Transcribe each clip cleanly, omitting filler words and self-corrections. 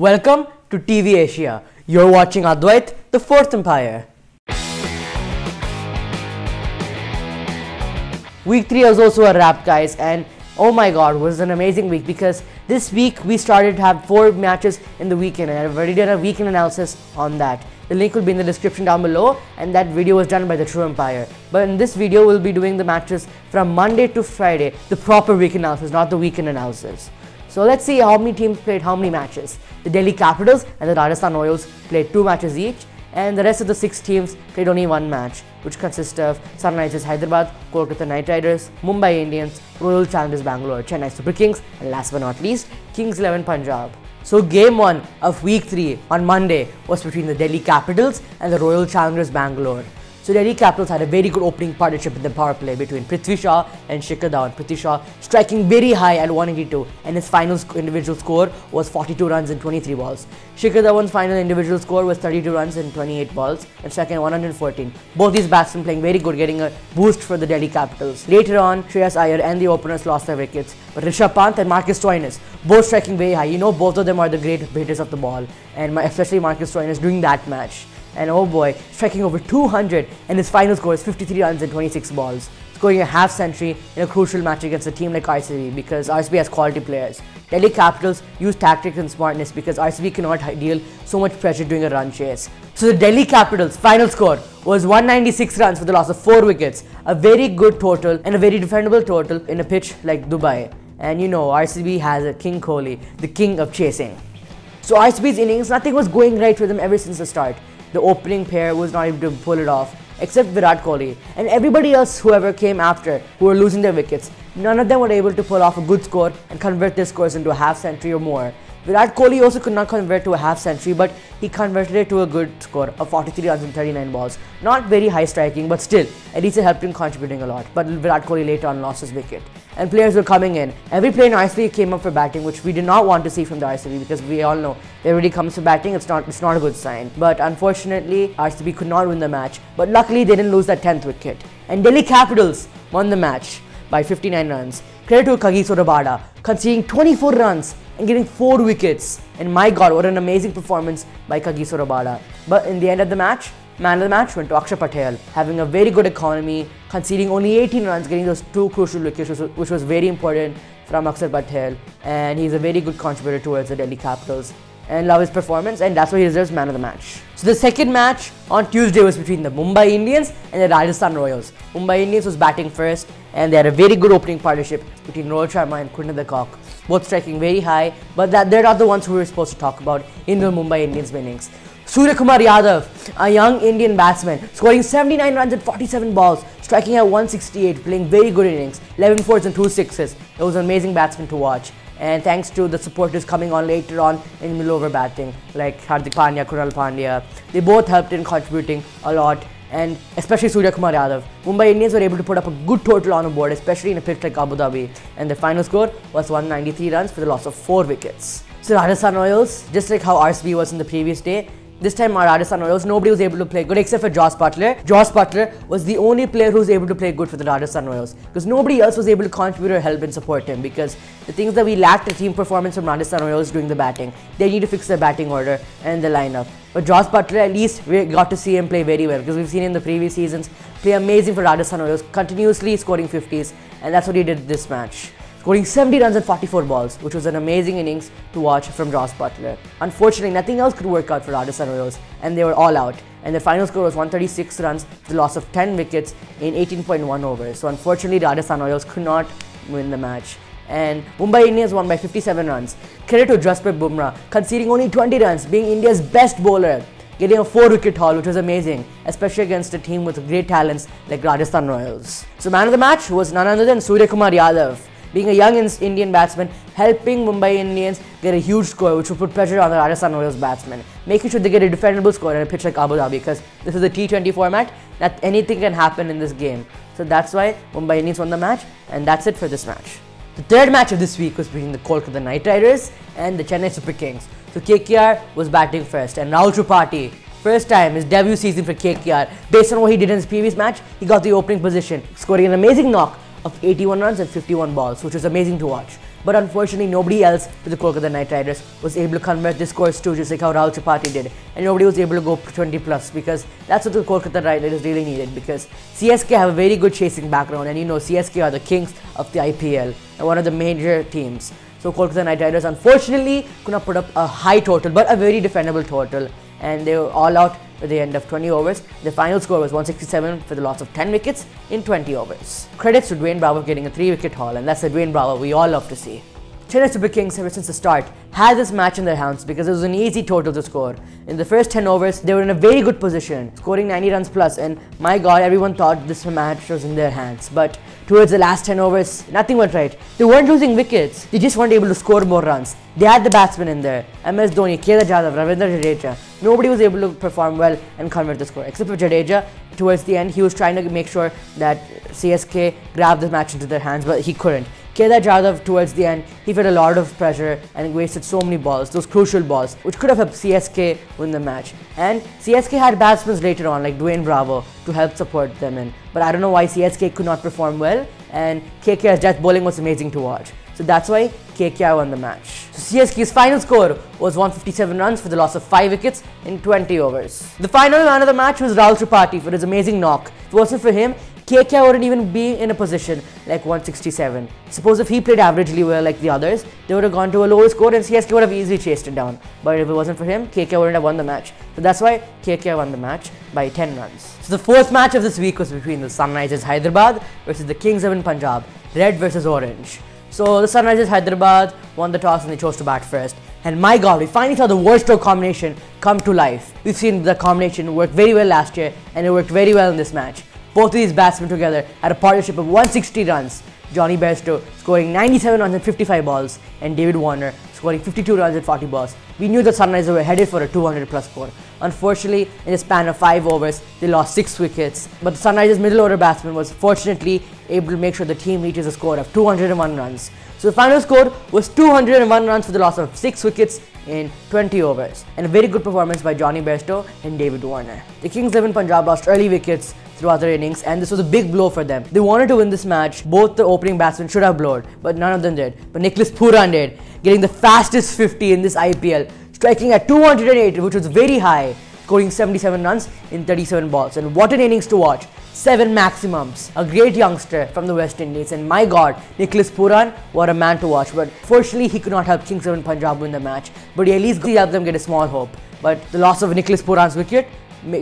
Welcome to TV Asia. You're watching Advait, the Fourth Empire. Week 3 was also a wrap, guys, and oh my god, was an amazing week because this week we started to have 4 matches in the weekend and I've already done a weekend analysis on that. The link will be in the description down below, and that video was done by the True Empire. But in this video, we'll be doing the matches from Monday to Friday, the proper week analysis, not the weekend analysis. So let's see how many teams played how many matches. The Delhi Capitals and the Rajasthan Royals played 2 matches each, and the rest of the 6 teams played only 1 match, which consists of Sunrisers Hyderabad, Kolkata Knight Riders, Mumbai Indians, Royal Challengers Bangalore, Chennai Super Kings, and last but not least, Kings 11 Punjab. So game 1 of week 3 on Monday was between the Delhi Capitals and the Royal Challengers Bangalore. So Delhi Capitals had a very good opening partnership in the power play between Prithvi Shaw and Shikhar Dhawan. Prithvi Shaw striking very high at 182, and his final individual score was 42 runs in 23 balls. Shikhar Dhawan's final individual score was 32 runs in 28 balls and striking at 114. Both these batsmen playing very good, getting a boost for the Delhi Capitals. Later on, Shreyas Iyer and the openers lost their wickets, but Rishabh Pant and Marcus Stoinis both striking very high. You know, both of them are the great hitters of the ball, and especially Marcus Stoinis during that match. And oh boy, striking over 200, and his final score is 53 runs in 26 balls, scoring a half century in a crucial match against a team like RCB because RCB has quality players. Delhi Capitals use tactics and smartness because RCB cannot deal so much pressure during a run chase. So the Delhi Capitals' final score was 196 runs for the loss of 4 wickets, a very good total and a very defendable total in a pitch like Dubai. And you know, RCB has a King Kohli, the king of chasing. So RCB's innings, nothing was going right for them ever since the start. The opening pair was not able to pull it off, except Virat Kohli, and everybody else whoever came after who were losing their wickets. None of them were able to pull off a good score and convert their scores into a half century or more. Virat Kohli also could not convert to a half century, but he converted it to a good score of 43 runs in 39 balls. Not very high striking, but still, at least it helped him contributing a lot. But Virat Kohli later on lost his wicket. And players were coming in. Every player in RCB came up for batting, which we did not want to see from the RCB because we all know if everybody comes for batting, it's not a good sign. But unfortunately, RCB could not win the match. But luckily, they didn't lose that 10th wicket. And Delhi Capitals won the match by 59 runs. Credit to Kagiso Rabada, conceding 24 runs and getting 4 wickets. And my god, what an amazing performance by Kagiso Rabada. But in the end of the match, man of the match went to Akshar Patel, having a very good economy, conceding only 18 runs, getting those 2 crucial wickets, which was very important from Akshar Patel. And he's a very good contributor towards the Delhi Capitals. And love his performance, and that's why he deserves man of the match. So the second match on Tuesday was between the Mumbai Indians and the Rajasthan Royals. Mumbai Indians was batting first, and they had a very good opening partnership between Rohit Sharma and Kunal the Cock, both striking very high, but they're not the ones who we're supposed to talk about in the Mumbai Indians winnings. Suryakumar Yadav, a young Indian batsman, scoring 79 runs at 47 balls, striking at 168, playing very good innings, 11 fours and 2 sixes. It was an amazing batsman to watch. And thanks to the supporters coming on later on in middle over batting, like Hardik Pandya, Krunal Pandya, they both helped in contributing a lot, and especially Suryakumar Yadav. Mumbai Indians were able to put up a good total on the board, especially in a pitch like Abu Dhabi, and the final score was 193 runs for the loss of 4 wickets. So Rajasthan Royals, just like how RCB was in the previous day, this time our Rajasthan Royals, nobody was able to play good except for Jos Buttler. Jos Buttler was the only player who was able to play good for the Rajasthan Royals because nobody else was able to contribute or help and support him because the things that we lacked in team performance from Rajasthan Royals during the batting. They need to fix their batting order and the lineup. But Jos Buttler, at least we got to see him play very well because we've seen in the previous seasons play amazing for Rajasthan Royals, continuously scoring 50s, and that's what he did this match. Scoring 70 runs in 44 balls, which was an amazing innings to watch from Jos Buttler. Unfortunately, nothing else could work out for Rajasthan Royals, and they were all out. And the final score was 136 runs for the loss of 10 wickets in 18.1 overs. So unfortunately, Rajasthan Royals could not win the match. And Mumbai Indians won by 57 runs. Credit to Jasprit Bumrah, conceding only 20 runs, being India's best bowler, getting a 4-wicket haul, which was amazing, especially against a team with great talents like Rajasthan Royals. So man of the match was none other than Suryakumar Yadav, being a young Indian batsman, helping Mumbai Indians get a huge score, which would put pressure on the Rajasthan Royals batsmen, making sure they get a defendable score in a pitch like Abu Dhabi because this is a T20 format that anything can happen in this game. So that's why Mumbai Indians won the match, and that's it for this match. The third match of this week was between the Kolkata Knight Riders and the Chennai Super Kings. So KKR was batting first, and Rahul Tripathi, first time his debut season for KKR, based on what he did in his previous match, he got the opening position, scoring an amazing knock of 81 runs and 51 balls, which was amazing to watch. but unfortunately nobody else with the Kolkata Knight Riders was able to convert this scores too, just like how Rahul Tripathi did, and nobody was able to go 20 plus, because that's what the Kolkata Knight Riders really needed, because CSK have a very good chasing background, and CSK are the kings of the IPL and one of the major teams. So Kolkata Knight Riders unfortunately could not put up a high total, but a very defendable total, and they were all out at the end of 20 overs. The final score was 167 for the loss of 10 wickets in 20 overs. Credits to Dwayne Bravo getting a 3-wicket haul, and that's the Dwayne Bravo we all love to see. Chennai Super Kings, ever since the start, had this match in their hands because it was an easy total to score. In the first 10 overs, they were in a very good position, scoring 90 runs plus, and my god, everyone thought this match was in their hands. But towards the last 10 overs, nothing went right. They weren't losing wickets, they just weren't able to score more runs. They had the batsmen in there, MS Dhoni, Kedar Jadhav, Ravindra Jadeja. Nobody was able to perform well and convert the score, except for Jadeja. Towards the end, he was trying to make sure that CSK grabbed the match into their hands, but he couldn't. Kedar Jadhav, towards the end, he felt a lot of pressure and wasted so many balls, those crucial balls, which could have helped CSK win the match. And CSK had batsmen later on, like Dwayne Bravo, to help support them in. But I don't know why CSK could not perform well, and KKR's death bowling was amazing to watch. So that's why KKR won the match. So CSK's final score was 157 runs for the loss of 5 wickets in 20 overs. The final man of the match was Rahul Tripathi for his amazing knock. If it wasn't for him, KKR wouldn't even be in a position like 167. Suppose if he played averagely well like the others, they would have gone to a lower score and CSK would have easily chased it down. But if it wasn't for him, KKR wouldn't have won the match. So that's why KKR won the match by 10 runs. So the fourth match of this week was between the Sunrisers Hyderabad versus the Kings XI Punjab, red versus orange. So the Sunrisers Hyderabad won the toss and they chose to bat first. And my god, we finally saw the world stroke combination come to life. We've seen the combination work very well last year and it worked very well in this match. Both of these batsmen together had a partnership of 160 runs. Jonny Bairstow scoring 97 runs in 55 balls and David Warner scoring 52 runs in 40 balls. We knew the Sunrisers were headed for a 200 plus score. Unfortunately, in the span of 5 overs, they lost 6 wickets. But the Sunrisers middle order batsman was fortunately able to make sure the team reaches a score of 201 runs. So the final score was 201 runs for the loss of 6 wickets in 20 overs. And a very good performance by Jonny Bairstow and David Warner. The Kings XI Punjab lost early wickets throughout their innings, and this was a big blow for them. They wanted to win this match. Both the opening batsmen should have blowed, but none of them did. But Nicholas Pooran did, getting the fastest 50 in this IPL, striking at 208, which was very high, scoring 77 runs in 37 balls. And what an innings to watch. 7 maximums. A great youngster from the West Indies, and my god, Nicholas Pooran, what a man to watch. But fortunately, he could not help Kings XI Punjab win the match, but he at least helped them get a small hope. But the loss of Nicholas Pooran's wicket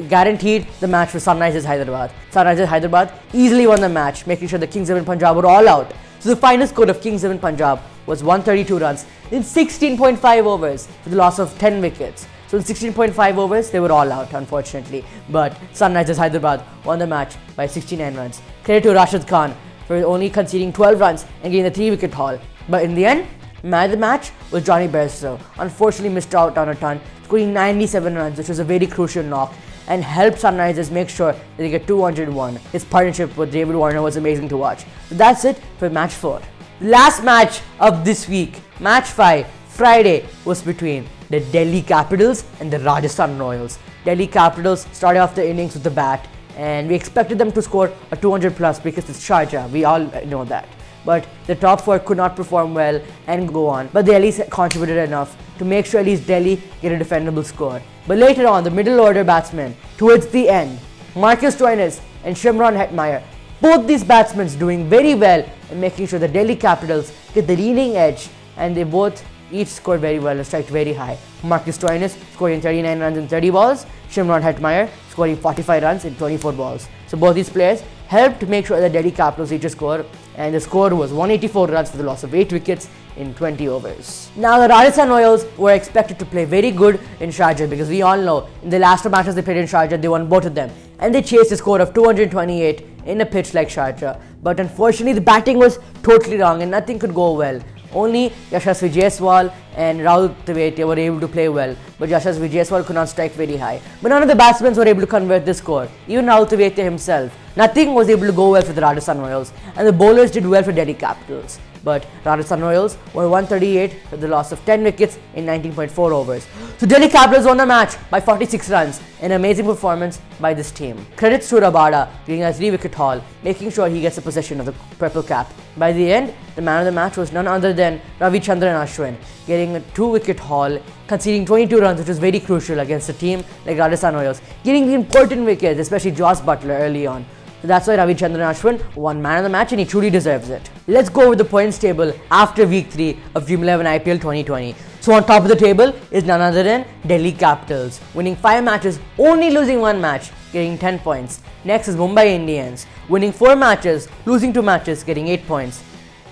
guaranteed the match for Sunrisers Hyderabad. Sunrisers Hyderabad easily won the match, making sure the Kings XI Punjab were all out. So the final score of Kings XI Punjab was 132 runs in 16.5 overs for the loss of 10 wickets. So in 16.5 overs, they were all out, unfortunately. But Sunrisers Hyderabad won the match by 69 runs. Credit to Rashid Khan for only conceding 12 runs and getting the 3-wicket haul. But in the end, man of the match was Jonny Bairstow. Unfortunately missed out on a ton, scoring 97 runs, which was a very crucial knock, and helped Sunrisers make sure that they get 201. His partnership with David Warner was amazing to watch. So that's it for match 4. The last match of this week, match 5, Friday, was between the Delhi Capitals and the Rajasthan Royals. Delhi Capitals started off the innings with the bat, and we expected them to score a 200 plus because it's Sharjah, we all know that. But the top 4 could not perform well and go on, but they at least contributed enough to make sure at least Delhi get a defendable score. But later on, the middle order batsmen, towards the end, Marcus Stoinis and Shimron Hetmeyer, both these batsmen doing very well and making sure the Delhi Capitals get the leading edge, and they both each scored very well and striked very high. Marcus Stoinis scoring 39 runs in 30 balls, Shimron Hetmeyer scoring 45 runs in 24 balls. So both these players helped make sure that Delhi Capitals reached a score, and the score was 184 runs for the loss of 8 wickets in 20 overs. Now the Rajasthan Royals were expected to play very good in Sharjah because we all know in the last 2 matches they played in Sharjah, they won both of them, and they chased a score of 228 in a pitch like Sharjah. But unfortunately the batting was totally wrong and nothing could go well. Only Yashasvi Jaiswal and Rahul Tewatia were able to play well, but Yashasvi Jaiswal could not strike very high. But none of the batsmen were able to convert this score, even Rahul Tewatia himself. Nothing was able to go well for the Rajasthan Royals, and the bowlers did well for Delhi Capitals. But Rajasthan Royals won 138 for the loss of 10 wickets in 19.4 overs. So Delhi Capitals won the match by 46 runs, an amazing performance by this team. Credits to Rabada getting a 3-wicket haul, making sure he gets a possession of the purple cap. By the end, the man of the match was none other than Ravichandran Ashwin, getting a 2-wicket haul, conceding 22 runs, which was very crucial against a team like Rajasthan Royals, getting the important wickets, especially Joss Butler early on. So that's why Ravichandran Ashwin won man of the match and he truly deserves it. Let's go over the points table after week 3 of Dream 11 IPL 2020. So on top of the table is none other than Delhi Capitals, winning 5 matches, only losing 1 match, getting 10 points. Next is Mumbai Indians, winning 4 matches, losing 2 matches, getting 8 points.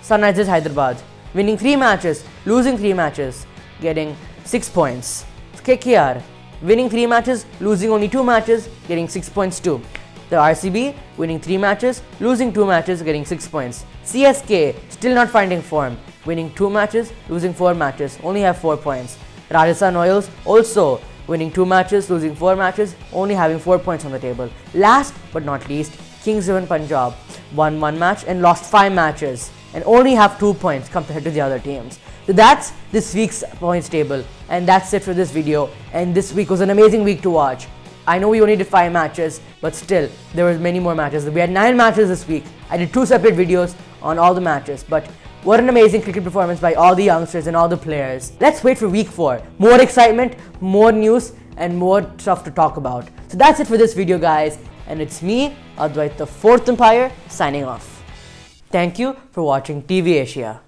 Sunrisers Hyderabad, winning 3 matches, losing 3 matches, getting 6 points. KKR, winning 3 matches, losing only 2 matches, getting 6 points too. The RCB, winning 3 matches, losing 2 matches, getting 6 points. CSK, still not finding form, winning 2 matches, losing 4 matches, only have 4 points. Rajasthan Royals, also winning 2 matches, losing 4 matches, only having 4 points on the table. Last but not least, Kings 11 Punjab, won 1 match and lost 5 matches, and only have 2 points compared to the other teams. So that's this week's points table, and that's it for this video. And this week was an amazing week to watch. I know we only did 5 matches, but still, there were many more matches. We had 9 matches this week. I did 2 separate videos on all the matches, but what an amazing cricket performance by all the youngsters and all the players. Let's wait for week 4. More excitement, more news, and more stuff to talk about. So that's it for this video, guys. And it's me, Advait, the 4th Umpire, signing off. Thank you for watching TV Asia.